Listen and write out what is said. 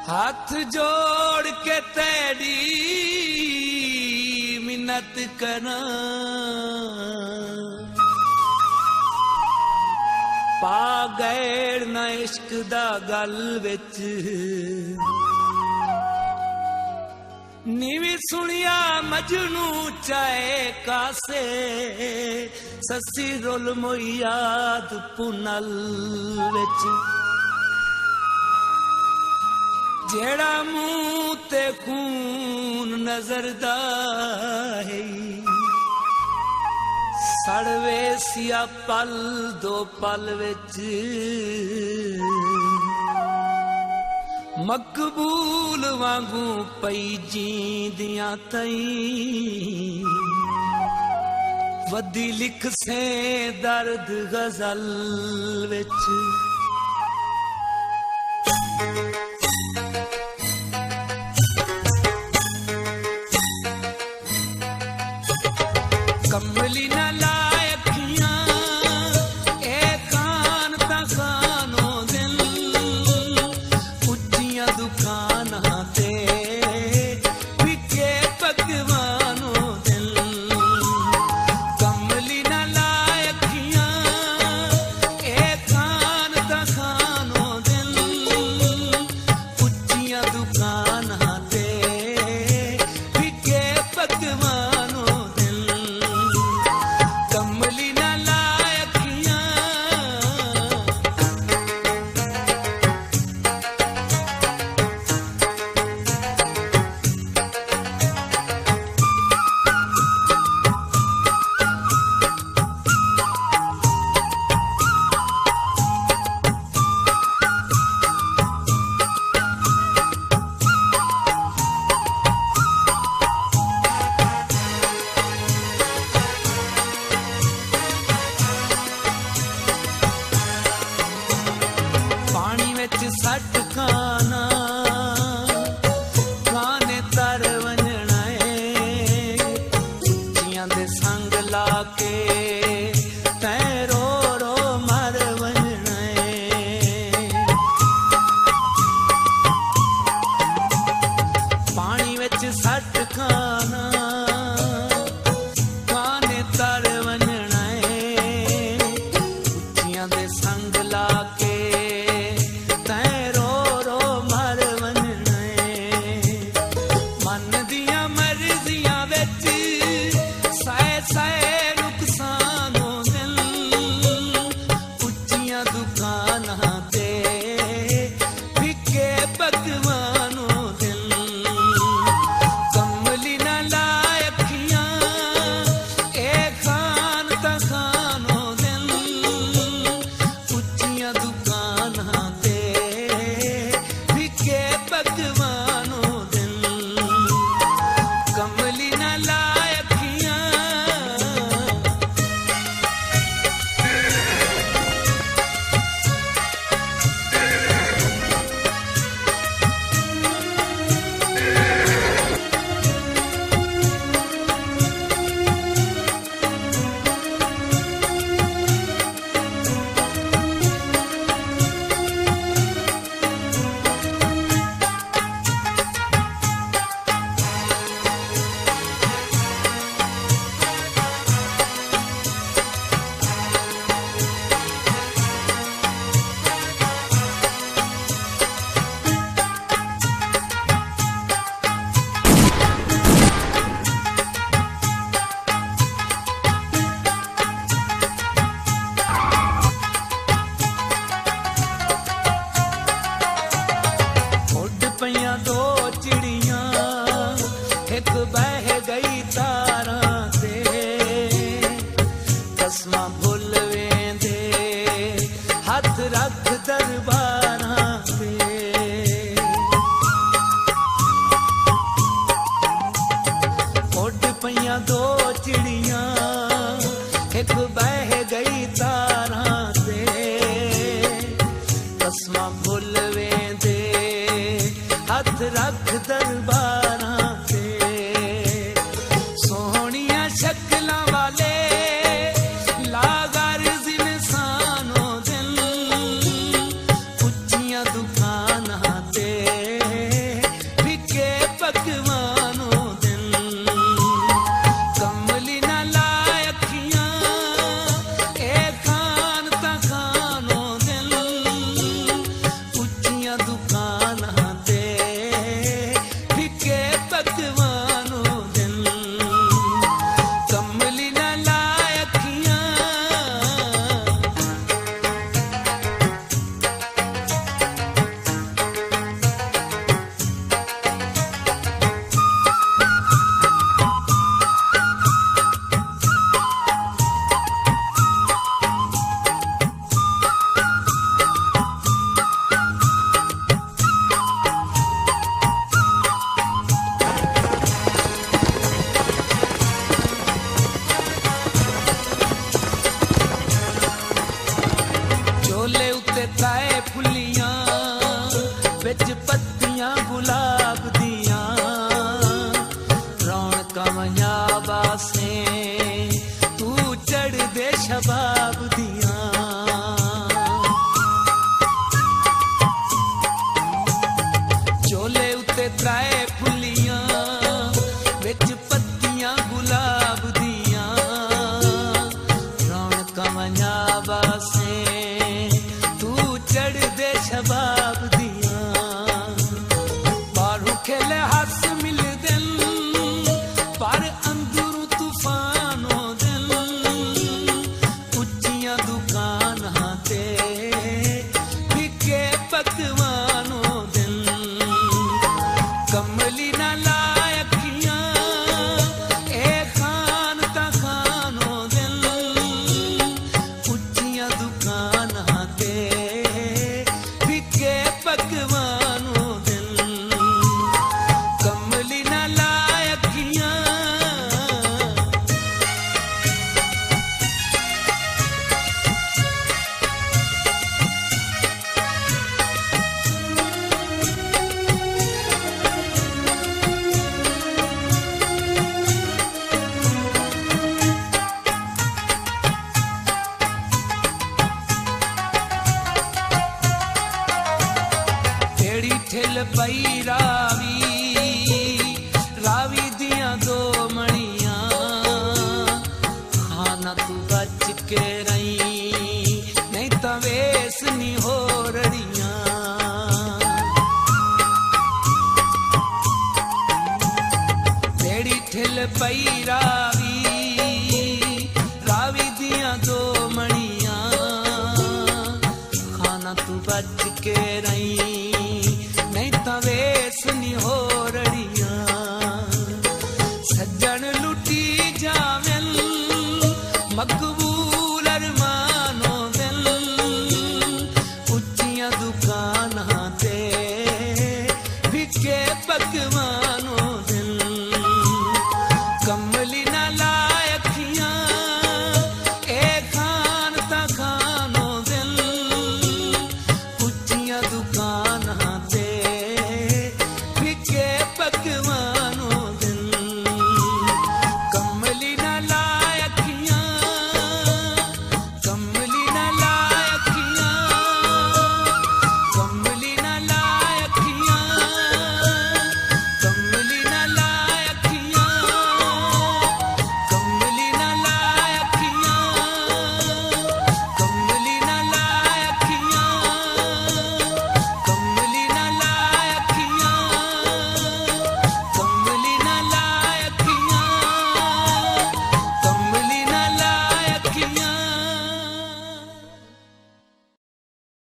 हाथ जोड़ के तेरी मिन्नत करा, पा गैर ना इश्क दा गल विच, नीवी सुनिया मजनू चाहे कासे, ससी रोल मोई याद पुनल विच, जेड़ा मुंह ते खून नजर दा है, सड़वे सिया पल दो पल विच, मकबूल वांगू पई जींदियां तई, वदी लिख से दर्द गजल विच। कमली न लाए अखियां ए कान ता कानो दिल, उच्चियां दुकानां ते विके पकवानो दिल। कमली न लाए अखियां ए कान ता कानो दिल, उच्चियां दुकानां ते विके पकवानो दिल। कमली न लाए अखियां, पानी विच सट खाना खाने तर वंजना है, उच्चियां दे संग लाके तै रो रो मर वंजना है। पानी विच सट खाना खाने तर वंजना है, उच्चियां दे संग लाके दुकानां ते विके पकवानो दिल। कमली न लाए अखियां ए खान ता खानो दिल, उच्चियां दुकानां ते विके पकवानो दिल। कमली न लाए अखियां, दो चिड़ियां एक बह गई तारां ते, कसमां भुल वेंदे हथ रख दरबारां ते। उड़ पईयां दो चिड़ियां एक बह गई तारां ते, कसमां भुल वेंदे हथ रख दरबारां ते। सोहणियां शक्लां वाले लागारिज़ इंसानो दिल, उच्चियां दुकानां ते दुकानां ते फिके पकवानों दिन कमली ना लाए अखियां झोले उत्ते ताए फुल्लियां बिच पत्तियां गुलाब दियां रौनकां मयाबा से तू चढ़ दे शबाब दियां झोले उत्ते ताए फुल्लियां बिच पत्तियां गुलाब दियां रौनकां मयाबा से चढ़ दे शबाब दियां बारू खेले हस मिल दिल पर अंदरू तूफानों दिल उच्चियां दुकानां ते फिके पकवानों दिल कमली ना लाए अखियां ए खान ता खानों दिल उच्चियां दुकानां ते पकवानों दिल कमली ना लाए अखियां ठिल पई रावी दियां दो मणियां खाना तू बच के रही नहीं तां वेस नी हो रड़ियां तेरी ठिल पई